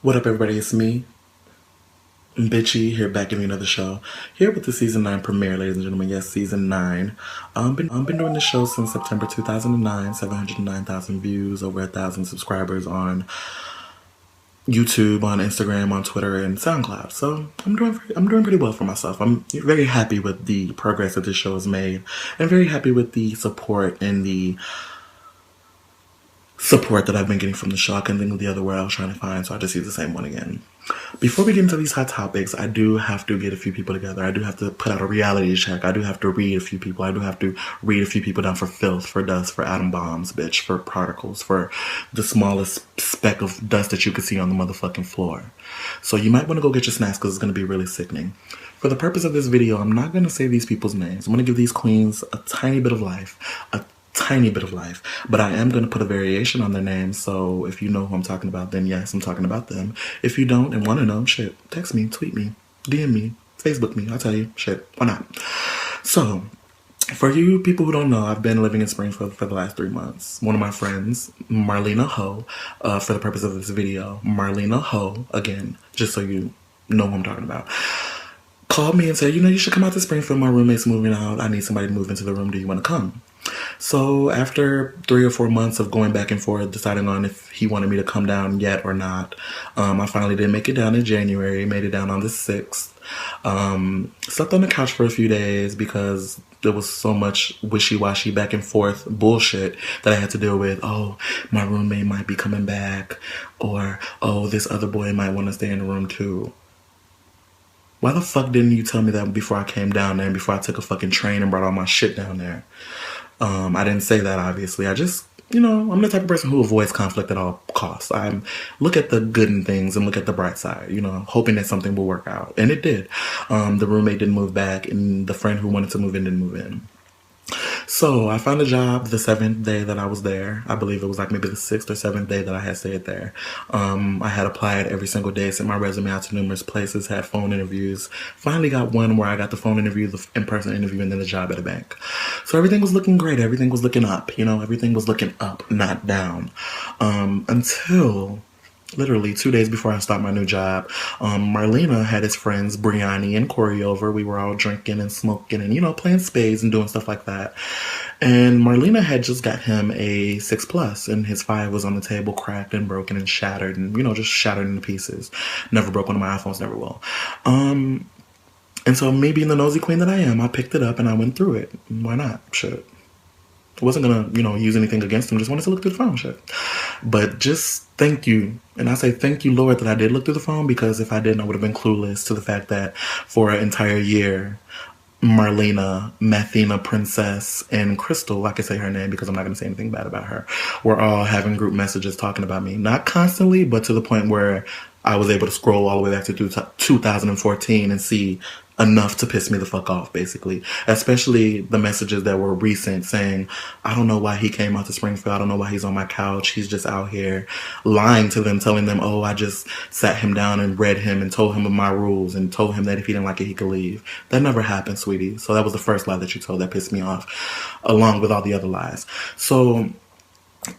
What up, everybody? It's me, Bitchy, here back giving you another show. Here with the season 9 premiere, ladies and gentlemen. Yes, season 9. Been doing this show since September 2009. 709,000 views, over 1,000 subscribers on YouTube, on Instagram, on Twitter, and SoundCloud. So I'm doing pretty well for myself. I'm very happy with the progress that this show has made, and very happy with the support and the support that I've been getting from the show. I couldn't think of the other word I was trying to find, so I just use the same one again. Before we get into these hot topics, I do have to get a few people together. I do have to put out a reality check. I do have to read a few people. I do have to read a few people down for filth, for dust, for atom bombs, bitch, for particles, for the smallest speck of dust that you could see on the motherfucking floor. So you might want to go get your snacks because it's going to be really sickening. For the purpose of this video, I'm not going to say these people's names. I'm going to give these queens a tiny bit of life, but I am going to put a variation on their names, so if you know who I'm talking about, then yes, I'm talking about them. If you don't and want to know, shit, text me, tweet me, DM me, Facebook me, I'll tell you, shit, why not? So, for you people who don't know, I've been living in Springfield for the last 3 months. One of my friends, Marlena Ho, for the purpose of this video, Marlena Ho, again, just so you know who I'm talking about, called me and said, you know, you should come out to Springfield, my roommate's moving out, I need somebody to move into the room, do you want to come? So after 3 or 4 months of going back and forth, deciding on if he wanted me to come down yet or not, I finally did make it down in January, made it down on the 6th. Slept on the couch for a few days because there was so much wishy-washy back and forth bullshit that I had to deal with. Oh, my roommate might be coming back, or oh, this other boy might want to stay in the room too. Why the fuck didn't you tell me that before I came down there and before I took a fucking train and brought all my shit down there? I didn't say that, obviously. I just, you know, I'm the type of person who avoids conflict at all costs. I look at the good in things and look at the bright side, you know, hoping that something will work out. And it did. The roommate didn't move back, and the friend who wanted to move in didn't move in. So I found a job the 7th day that I was there. I believe it was like maybe the 6th or 7th day that I had stayed there. I had applied every single day, sent my resume out to numerous places, had phone interviews. Finally got one where I got the phone interview, the in-person interview, and then the job at a bank. So everything was looking great. Everything was looking up. You know, everything was looking up, not down. Until literally 2 days before I start my new job, Marlena had his friends Brianni and Corey over. We were all drinking and smoking and, you know, playing spades and doing stuff like that. And Marlena had just got him a 6+, and his 5 was on the table, cracked and broken and shattered, and, you know, just shattered into pieces. Never broke one of my iPhones, never will. And so me being the nosy queen that I am, I picked it up and I went through it. Why not? Shit. I wasn't gonna, you know, use anything against him. Just wanted to look through the phone, shit. But just thank you. And I say thank you, Lord, that I did look through the phone, because if I didn't, I would have been clueless to the fact that for an entire year, Marlena, Matthena, Princess, and Crystal, I can say her name because I'm not going to say anything bad about her, were all having group messages talking about me. Not constantly, but to the point where I was able to scroll all the way back to 2014 and see enough to piss me the fuck off, basically. Especially the messages that were recent saying, I don't know why he came out to Springfield. I don't know why he's on my couch. He's just out here, lying to them, telling them, oh, I just sat him down and read him and told him of my rules and told him that if he didn't like it, he could leave. That never happened, sweetie. So that was the first lie that you told that pissed me off, along with all the other lies. So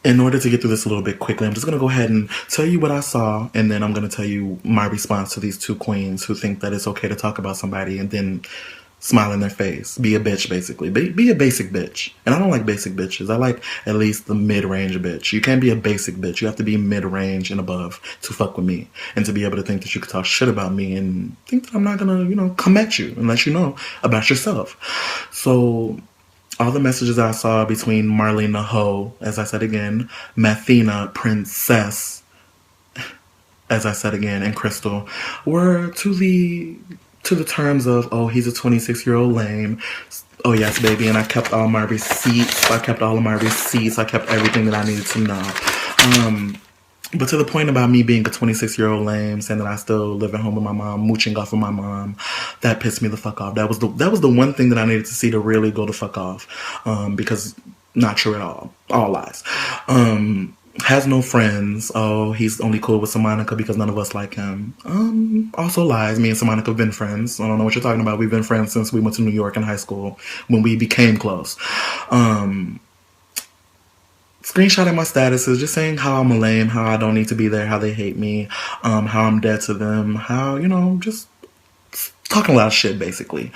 in order to get through this a little bit quickly, I'm just going to go ahead and tell you what I saw, and then I'm going to tell you my response to these two queens who think that it's okay to talk about somebody and then smile in their face. Be a bitch, basically. Be a basic bitch. And I don't like basic bitches. I like at least the mid-range bitch. You can't be a basic bitch. You have to be mid-range and above to fuck with me, and to be able to think that you could talk shit about me and think that I'm not going to, you know, come at you and let you know about yourself. So all the messages I saw between Marlena Ho, as I said again, Matthena, Princess, as I said again, and Crystal, were to the terms of, oh, he's a 26-year-old lame. Oh, yes, baby. And I kept all my receipts. I kept all of my receipts. I kept everything that I needed to know. But to the point about me being a 26-year-old lame, saying that I still live at home with my mom, mooching off of my mom, that pissed me the fuck off. That was the one thing that I needed to see to really go the fuck off. Because not true at all. All lies. Has no friends. Oh, he's only cool with Simonica because none of us like him. Also lies. Me and Simonica have been friends. I don't know what you're talking about. We've been friends since we went to New York in high school when we became close. screenshotting my statuses, just saying how I'm a lame, how I don't need to be there, how they hate me, how I'm dead to them, how, just talking a lot of shit, basically.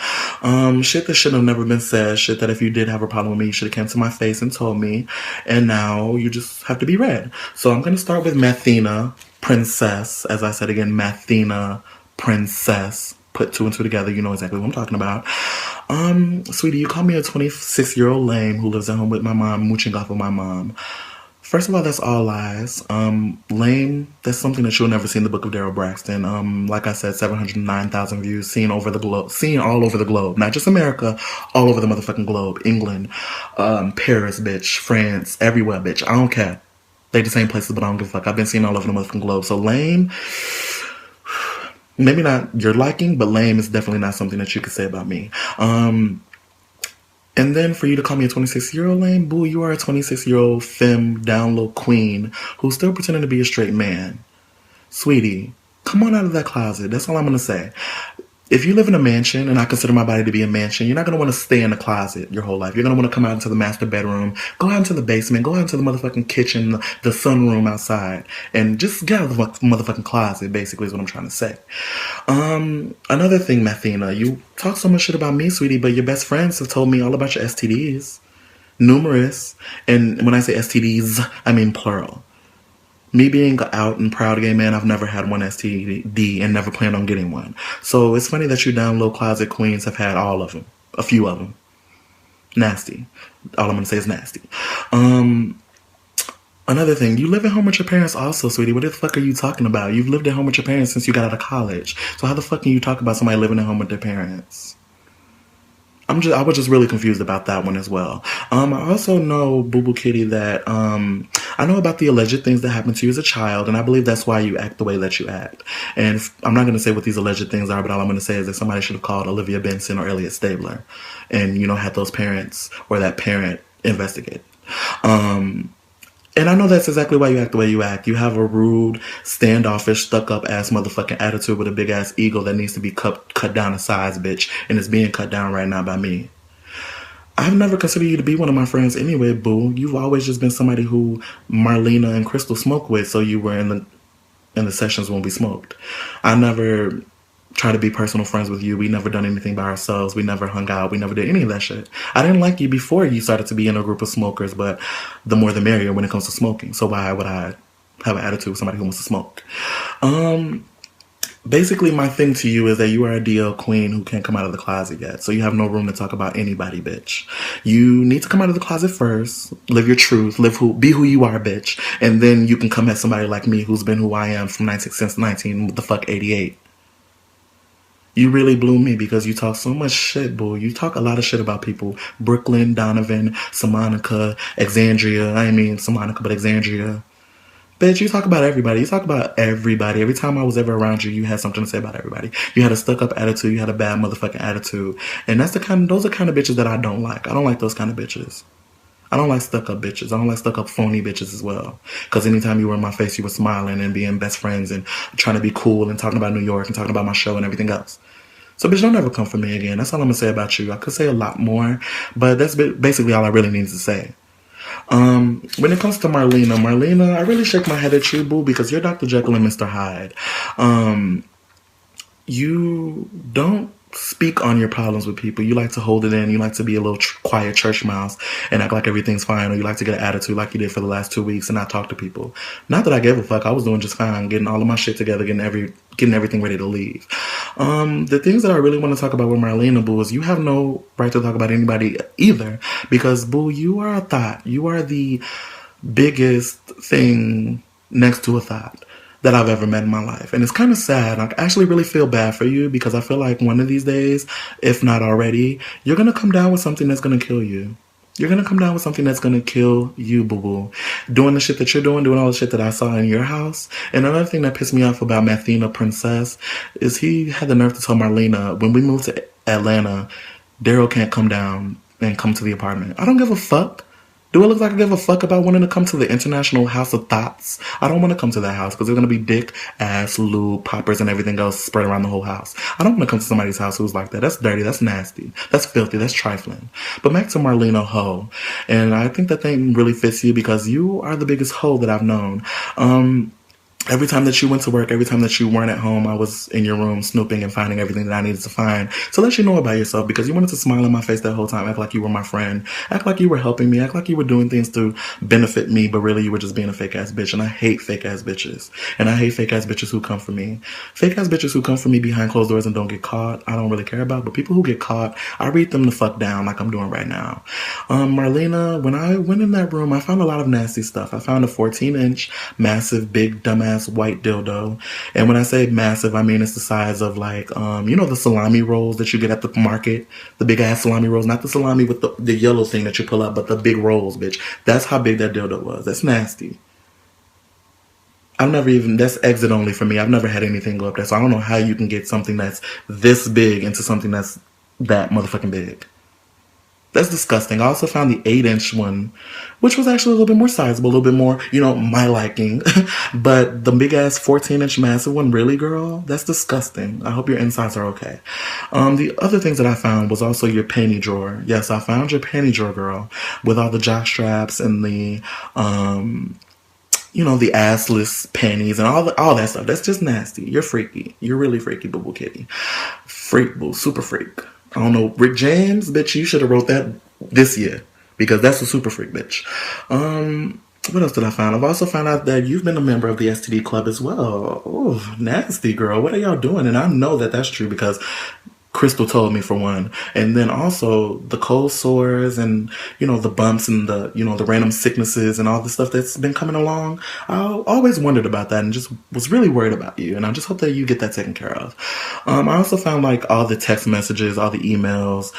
Shit that should have never been said, shit that if you did have a problem with me, you should have came to my face and told me, and now you just have to be read. So I'm going to start with Matthena, Princess, as I said again, Matthena, Princess. Put two and two together, you know exactly what I'm talking about. Sweetie, you call me a 26-year-old lame who lives at home with my mom, mooching off of my mom. First of all, that's all lies. Lame, that's something that you'll never see in the book of Daryl Braxton. Like I said, 709,000 views, seen all over the globe. Not just America, all over the motherfucking globe. England, Paris, bitch, France, everywhere, bitch. I don't care. They the same places, but I don't give a fuck. I've been seen all over the motherfucking globe. So lame, maybe not your liking, but lame is definitely not something that you could say about me. And then for you to call me a 26-year-old lame, boo, you are a 26-year-old femme down low queen who's still pretending to be a straight man. Sweetie, come on out of that closet. That's all I'm going to say. If you live in a mansion, and I consider my body to be a mansion, you're not going to want to stay in the closet your whole life. You're going to want to come out into the master bedroom, go out into the basement, go out into the motherfucking kitchen, the sunroom outside, and just get out of the motherfucking closet, basically, is what I'm trying to say. Another thing, Matthena, you talk so much shit about me, sweetie, but your best friends have told me all about your STDs. Numerous. And when I say STDs, I mean plural. Me being out and proud gay man, I've never had one STD and never planned on getting one. So it's funny that you down low closet queens have had all of them. A few of them. Nasty. All I'm going to say is nasty. Another thing, you live at home with your parents also, sweetie. What the fuck are you talking about? You've lived at home with your parents since you got out of college. So how the fuck can you talk about somebody living at home with their parents? I was just really confused about that one as well. I also know, Boo Boo Kitty, that I know about the alleged things that happened to you as a child, and I believe that's why you act the way that you act. And I'm not going to say what these alleged things are, but all I'm going to say is that somebody should have called Olivia Benson or Elliot Stabler and, had those parents or that parent investigate. And I know that's exactly why you act the way you act. You have a rude, standoffish, stuck-up ass motherfucking attitude with a big-ass ego that needs to be cut down to size, bitch. And it's being cut down right now by me. I've never considered you to be one of my friends anyway, boo. You've always just been somebody who Marlena and Crystal smoke with, so you were in the sessions when we smoked. I never try to be personal friends with you. We never done anything by ourselves. We never hung out. We never did any of that shit. I didn't like you before you started to be in a group of smokers, but the more the merrier when it comes to smoking. So why would I have an attitude with somebody who wants to smoke? Basically, my thing to you is that you are a DL queen who can't come out of the closet yet. So you have no room to talk about anybody, bitch. You need to come out of the closet first, live your truth, be who you are, bitch. And then you can come at somebody like me who's been who I am since 1988. You really blew me because you talk so much shit, boo. You talk a lot of shit about people. Brooklyn, Donovan, Simonica, Exandria. I mean Simonica, but Exandria. Bitch, you talk about everybody. You talk about everybody. Every time I was ever around you, you had something to say about everybody. You had a stuck-up attitude. You had a bad motherfucking attitude. And those are the kind of bitches that I don't like. I don't like those kind of bitches. I don't like stuck-up bitches. I don't like stuck-up phony bitches as well. Because anytime you were in my face, you were smiling and being best friends and trying to be cool and talking about New York and talking about my show and everything else. So, bitch, don't ever come for me again. That's all I'm going to say about you. I could say a lot more, but that's basically all I really need to say. When it comes to Marlena, I really shake my head at you, boo, because you're Dr. Jekyll and Mr. Hyde. You don't speak on your problems with people. You like to hold it in. You like to be a little quiet church mouse and act like everything's fine, or you like to get an attitude like you did for the last 2 weeks and not talk to people. Not that I gave a fuck. I was doing just fine, getting all of my shit together, getting everything ready to leave. The things that I really want to talk about with Marlena, boo, is you have no right to talk about anybody either, because, boo, you are a thought. You are the biggest thing next to a thought that I've ever met in my life. And it's kind of sad. I actually really feel bad for you, because I feel like one of these days, if not already, you're going to come down with something that's going to kill you. You're going to come down with something that's going to kill you, boo-boo. Doing the shit that you're doing all the shit that I saw in your house. And another thing that pissed me off about Matthena Princess is he had the nerve to tell Marlena, when we moved to Atlanta, Daryl can't come down and come to the apartment. I don't give a fuck. Do it look like I give a fuck about wanting to come to the International House of Thoughts? I don't want to come to that house because there's going to be dick, ass, lube, poppers, and everything else spread around the whole house. I don't want to come to somebody's house who's like that. That's dirty. That's nasty. That's filthy. That's trifling. But back to Marlena Ho. And I think that thing really fits you because you are the biggest hoe that I've known. Every time that you went to work, every time that you weren't at home, I was in your room snooping and finding everything that I needed to find to let you know about yourself because you wanted to smile in my face that whole time, act like you were my friend, act like you were helping me, act like you were doing things to benefit me, but really you were just being a fake ass bitch. And I hate fake ass bitches. And I hate fake ass bitches who come for me. Fake ass bitches who come for me behind closed doors and don't get caught, I don't really care about. But people who get caught, I read them the fuck down like I'm doing right now. Marlena, when I went in that room, I found a lot of nasty stuff. I found a 14-inch, massive, big, dumbass white dildo. And when I say massive, I mean it's the size of like, the salami rolls that you get at the market. The big ass salami rolls. Not the salami with the yellow thing that you pull up, but the big rolls, bitch. That's how big that dildo was. That's nasty. That's exit only for me. I've never had anything go up there. So I don't know how you can get something that's this big into something that's that motherfucking big. That's disgusting. I also found the 8-inch one, which was actually a little bit more sizable, a little bit more, my liking. But the big ass 14-inch massive one, really, girl? That's disgusting. I hope your insides are okay. The other things that I found was also your panty drawer. Yes, I found your panty drawer, girl, with all the jock straps and the the assless panties and all that stuff. That's just nasty. You're freaky. You're really freaky, boo boo kitty. Freak boo, super freak. I don't know, Rick James, bitch, you should have wrote that this year because that's a super freak, bitch. What else did I find? I've also found out that you've been a member of the STD club as well. Oh, nasty, girl. What are y'all doing? And I know that that's true because Crystal told me, for one. And then also the cold sores and, the bumps and the random sicknesses and all the stuff that's been coming along. I always wondered about that and just was really worried about you. And I just hope that you get that taken care of. I also found like all the text messages, all the emails,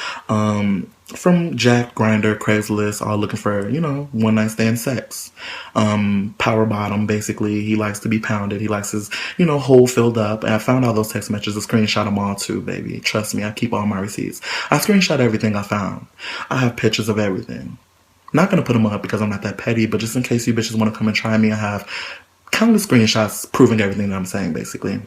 from Jack, Grande, Craigslist, all looking for, one night stand sex. Power bottom, basically. He likes to be pounded. He likes his, hole filled up. And I found all those text messages. I screenshot them all too, baby. Trust me, I keep all my receipts. I screenshot everything I found. I have pictures of everything. Not gonna put them up because I'm not that petty, but just in case you bitches want to come and try me, I have countless screenshots proving everything that I'm saying, basically.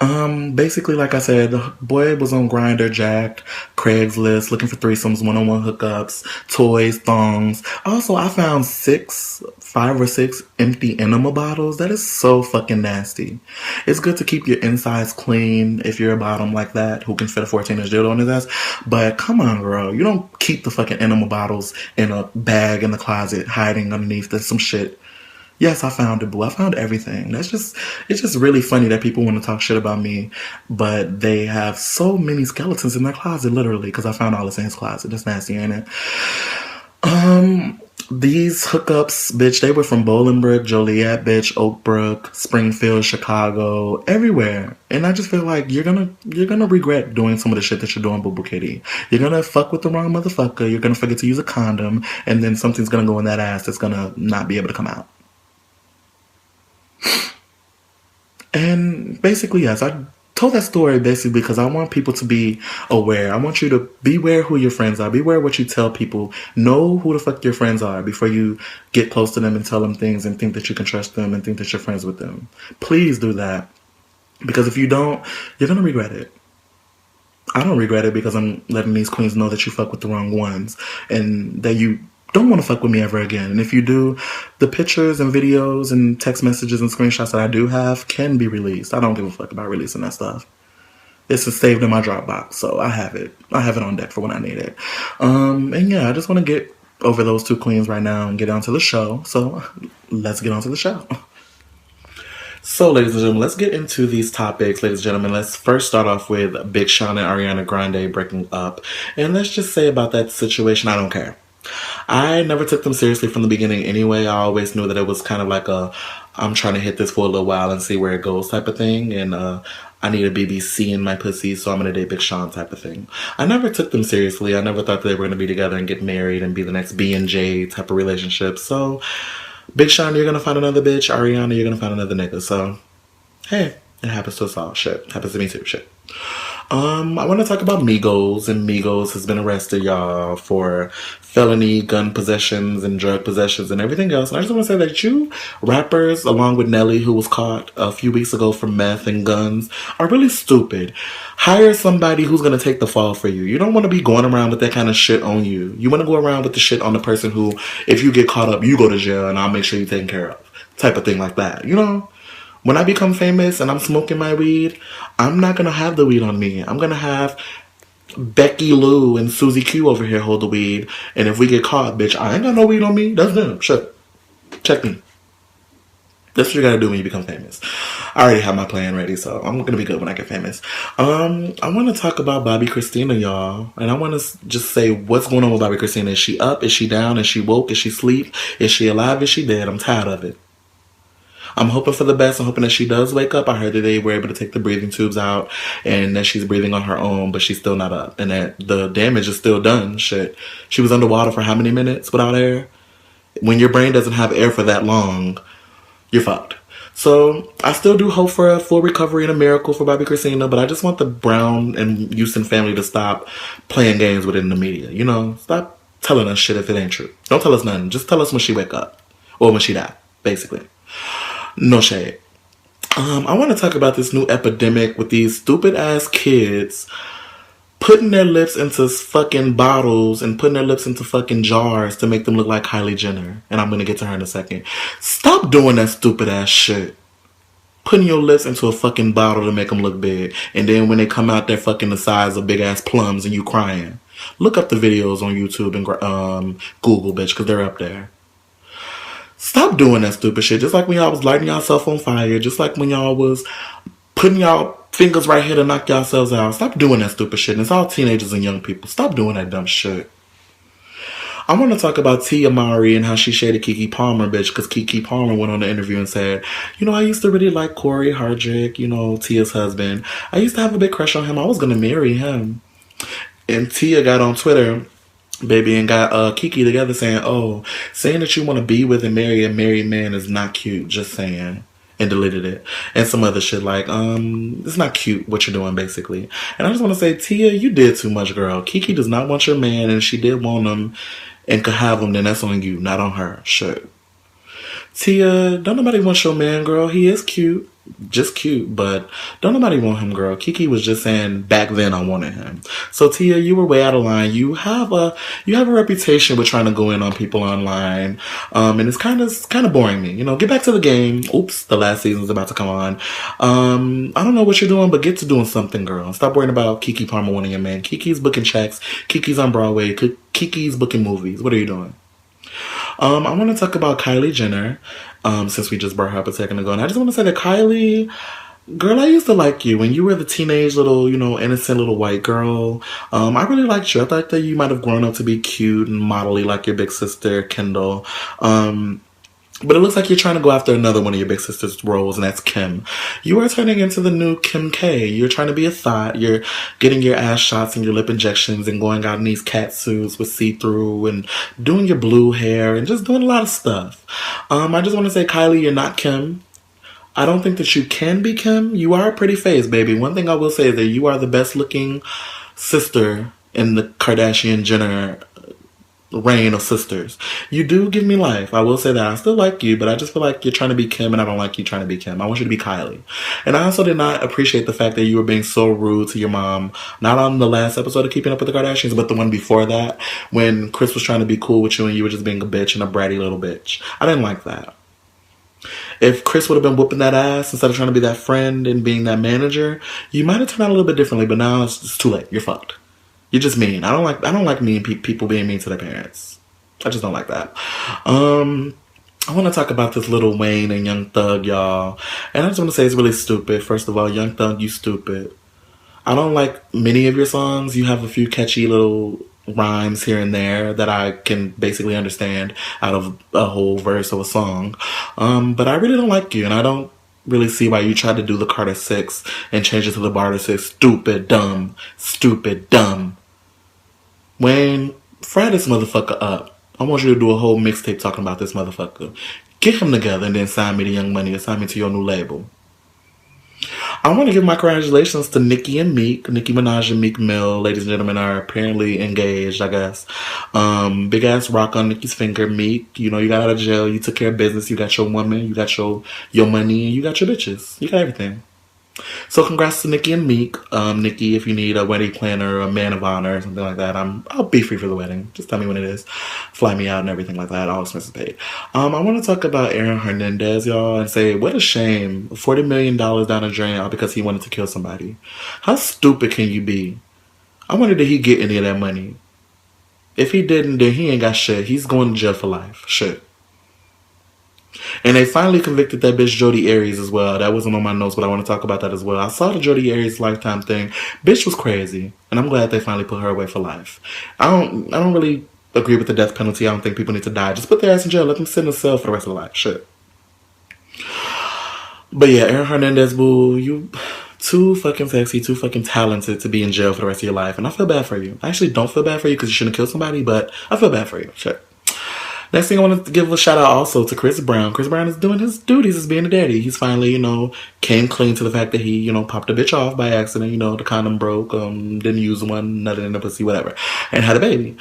Basically, like I said, the boy was on Grindr, Jack, Craigslist, looking for threesomes, one-on-one hookups, toys, thongs. Also, I found 5 or 6 empty enema bottles. That is so fucking nasty. It's good to keep your insides clean if you're a bottom like that who can fit a 14-inch dildo on his ass. But come on, girl. You don't keep the fucking enema bottles in a bag in the closet hiding underneath some shit. Yes, I found it, boo. I found everything. It's just really funny that people want to talk shit about me, but they have so many skeletons in their closet, literally, because I found all this in his closet. That's nasty, ain't it? These hookups, bitch, they were from Bolingbrook, Joliet, bitch, Oakbrook, Springfield, Chicago, everywhere. And I just feel like you're gonna regret doing some of the shit that you're doing, Boo Boo Kitty. You're gonna fuck with the wrong motherfucker. You're gonna forget to use a condom, and then something's gonna go in that ass that's gonna not be able to come out. And basically, yes, I told that story basically because I want people to be aware. I want you to beware who your friends are. Beware what you tell people. Know who the fuck your friends are before you get close to them and tell them things and think that you can trust them and think that you're friends with them. Please do that. Because if you don't, you're going to regret it. I don't regret it because I'm letting these queens know that you fuck with the wrong ones and that you don't want to fuck with me ever again. And if you do, the pictures and videos and text messages and screenshots that I do have can be released. I don't give a fuck about releasing that stuff. It's saved in my Dropbox, so I have it. I have it on deck for when I need it. And yeah, I just want to get over those 2 queens right now and get on to the show. So let's get on to the show. So, ladies and gentlemen, let's get into these topics, ladies and gentlemen. Let's first start off with Big Sean and Ariana Grande breaking up. And let's just say about that situation, I don't care. I never took them seriously from the beginning anyway. I always knew that it was kind of like I'm trying to hit this for a little while and see where it goes type of thing. And I need a BBC in my pussy, so I'm going to date Big Sean type of thing. I never took them seriously. I never thought they were going to be together and get married and be the next B&J type of relationship. So, Big Sean, you're going to find another bitch. Ariana, you're going to find another nigga. So, hey, it happens to us all. Shit. Happens to me too. Shit. I want to talk about Migos, and Migos has been arrested, y'all, for felony gun possessions and drug possessions and everything else. And I just want to say that you rappers, along with Nelly, who was caught a few weeks ago for meth and guns, are really stupid. Hire somebody who's going to take the fall for you. You don't want to be going around with that kind of shit on you. You want to go around with the shit on the person who, if you get caught up, you go to jail and I'll make sure you're taken care of. Type of thing like that, you know? When I become famous and I'm smoking my weed, I'm not going to have the weed on me. I'm going to have Becky Lou and Susie Q over here hold the weed. And if we get caught, bitch, I ain't got no weed on me. That's them. Shut. Check me. That's what you got to do when you become famous. I already have my plan ready, so I'm going to be good when I get famous. I want to talk about Bobbi Kristina, y'all. And I want to just say what's going on with Bobbi Kristina. Is she up? Is she down? Is she woke? Is she asleep? Is she alive? Is she dead? I'm tired of it. I'm hoping for the best. I'm hoping that she does wake up. I heard that they were able to take the breathing tubes out and that she's breathing on her own, but she's still not up. And that the damage is still done. Shit. She was underwater for how many minutes without air? When your brain doesn't have air for that long, you're fucked. So I still do hope for a full recovery and a miracle for Bobbi Kristina, but I just want the Brown and Houston family to stop playing games within the media. You know, stop telling us shit if it ain't true. Don't tell us nothing. Just tell us when she wake up. Or when she die, basically. No shade. I want to talk about this new epidemic with these stupid ass kids putting their lips into fucking bottles and putting their lips into fucking jars to make them look like Kylie Jenner. And I'm going to get to her in a second. Stop doing that stupid ass shit. Putting your lips into a fucking bottle to make them look big. And then when they come out, they're fucking the size of big ass plums and you crying. Look up the videos on YouTube and Google, bitch, because they're up there. Stop doing that stupid shit. Just like when y'all was lighting yourself on fire. Just like when y'all was putting y'all fingers right here to knock yourselves out. Stop doing that stupid shit. And it's all teenagers and young people. Stop doing that dumb shit. I want to talk about Tia Mowry and how she shaded Keke Palmer, bitch. Because Keke Palmer went on the interview and said, you know, I used to really like Corey Hardrick, you know, Tia's husband. I used to have a big crush on him. I was going to marry him. And Tia got on Twitter, baby, and got Keke together saying, oh, saying that you want to be with and marry a married man is not cute, just saying. And deleted it. And some other shit like, it's not cute what you're doing, basically. And I just want to say, Tia, you did too much, girl. Keke does not want your man, and if she did want him and could have him, then that's on you, not on her. Shit. Tia, don't nobody want your man, girl. He is cute. Just cute, but don't nobody want him, girl. Keke was just saying back then I wanted him. So Tia, you were way out of line. You have a reputation with trying to go in on people online, and it's kind of boring me. You know, get back to the game. Oops, the last season's about to come on. I don't know what you're doing, but get to doing something, girl. Stop worrying about Keke Palmer wanting your man. Keke's booking checks. Keke's on Broadway. Keke's booking movies. What are you doing? I want to talk about Kylie Jenner, since we just brought her up a second ago. And I just want to say that Kylie, girl, I used to like you when you were the teenage little, you know, innocent little white girl. I really liked you. I thought that you might have grown up to be cute and modelly like your big sister, Kendall. But it looks like you're trying to go after another one of your big sister's roles, and that's Kim. You are turning into the new Kim K. You're trying to be a thought. You're getting your ass shots and your lip injections and going out in these cat suits with see-through and doing your blue hair and just doing a lot of stuff. I just want to say, Kylie, you're not Kim. I don't think that you can be Kim. You are a pretty face, baby. One thing I will say is that you are the best-looking sister in the Kardashian-Jenner reign of sisters. You do give me life. I will say that. I still like you, but I just feel like you're trying to be Kim and I don't like you trying to be Kim. I want you to be Kylie. And I also did not appreciate the fact that you were being so rude to your mom, not on the last episode of Keeping Up with the Kardashians, but the one before that, when Chris was trying to be cool with you and you were just being a bitch and a bratty little bitch. I didn't like that. If Chris would have been whooping that ass instead of trying to be that friend and being that manager, you might have turned out a little bit differently, but now it's too late. You're fucked. You're just mean. I don't like mean people being mean to their parents. I just don't like that. I want to talk about this Lil Wayne and Young Thug, y'all. And I just want to say it's really stupid. First of all, Young Thug, you stupid. I don't like many of your songs. You have a few catchy little rhymes here and there that I can basically understand out of a whole verse of a song. But I really don't like you, and I don't really see why you tried to do the Carter 6 and change it to the Barter 6. Stupid, dumb. Stupid, dumb. Wayne, fry this motherfucker up. I want you to do a whole mixtape talking about this motherfucker. Get him together and then sign me to Young Money or sign me to your new label. I want to give my congratulations to Nicki and Meek. Nicki Minaj and Meek Mill, ladies and gentlemen, are apparently engaged, I guess. Big ass rock on Nicki's finger. Meek, you know, you got out of jail, you took care of business, you got your woman, you got your money, and you got your bitches. You got everything. So congrats to Nicki and Meek. Nicki, if you need a wedding planner, a man of honor, or something like that, I'll be free for the wedding. Just tell me when it is. Fly me out and everything like that. All expenses paid. I want to talk about Aaron Hernandez, y'all, and say what a shame. $40 million down the drain all because he wanted to kill somebody. How stupid can you be? I wonder did he get any of that money? If he didn't, then he ain't got shit. He's going to jail for life. Shit. And they finally convicted that bitch Jodi Arias as well. That wasn't on my notes, but I want to talk about that as well. I saw the Jodi Arias Lifetime thing. Bitch was crazy, and I'm glad they finally put her away for life. I don't really agree with the death penalty. I don't think people need to die. Just put their ass in jail. Let them sit in a cell for the rest of their life. Shit. But yeah, Aaron Hernandez, boo, you too fucking sexy, too fucking talented to be in jail for the rest of your life, and I feel bad for you. I actually don't feel bad for you because you shouldn't kill somebody, but I feel bad for you. Shit. Next thing I want to give a shout out also to Chris Brown. Chris Brown is doing his duties as being a daddy. He's finally, came clean to the fact that he, popped a bitch off by accident. The condom broke, didn't use one, nutted in the pussy, whatever, and had a baby.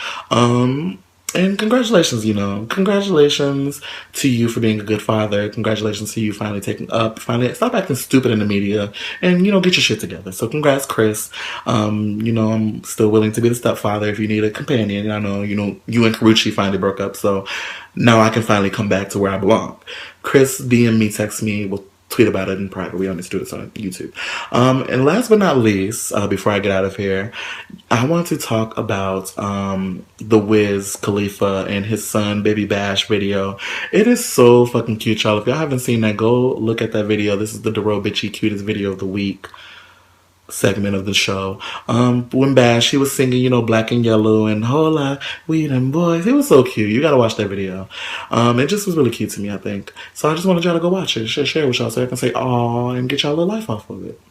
And congratulations, congratulations to you for being a good father. Congratulations to you finally stop acting stupid in the media and, get your shit together. So congrats, Chris. I'm still willing to be the stepfather if you need a companion. I know, you and Karuchi finally broke up. So now I can finally come back to where I belong. Chris DM me, text me, we'll tweet about it in private. We always do this on YouTube. And last but not least, before I get out of here, I want to talk about the Wiz Khalifa and his son Baby Bash video. It is so fucking cute, y'all. If y'all haven't seen that, go look at that video. This is the Dero Bitchy Cutest Video of the Week segment of the show. When Bash, he was singing, Black and Yellow and Hola, we them boys. It was so cute. You gotta watch that video. It just was really cute to me, I think. So I just wanted y'all to go watch it, share it with y'all so I can say aw and get y'all a little life off of it.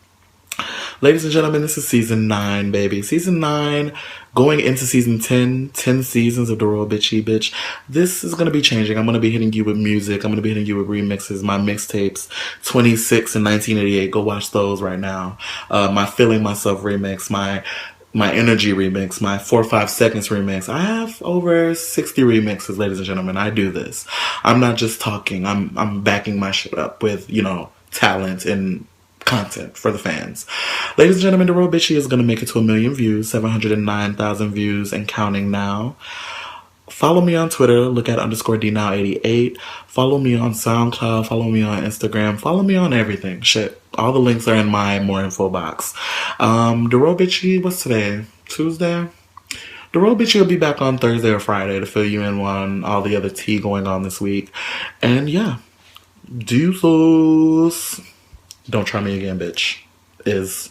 Ladies and gentlemen, this is season 9, baby. Season 9, going into season 10. 10 seasons of The Royal Bitchy Bitch. This is going to be changing. I'm going to be hitting you with music. I'm going to be hitting you with remixes. My mixtapes, 26 and 1988. Go watch those right now. My Feeling Myself remix. My Energy remix. My 4 or 5 Seconds remix. I have over 60 remixes, ladies and gentlemen. I do this. I'm not just talking. I'm backing my shit up with, talent and content for the fans. Ladies and gentlemen, The Royal Bitchy is going to make it to 1 million views, 709,000 views and counting now. Follow me on Twitter, look at _DNow88. Follow me on SoundCloud, follow me on Instagram, follow me on everything. Shit. All the links are in my more info box. The Royal Bitchy, what's today? Tuesday? The Royal Bitchy will be back on Thursday or Friday to fill you in on all the other tea going on this week. And yeah, deuces. Don't try me again, bitch. Is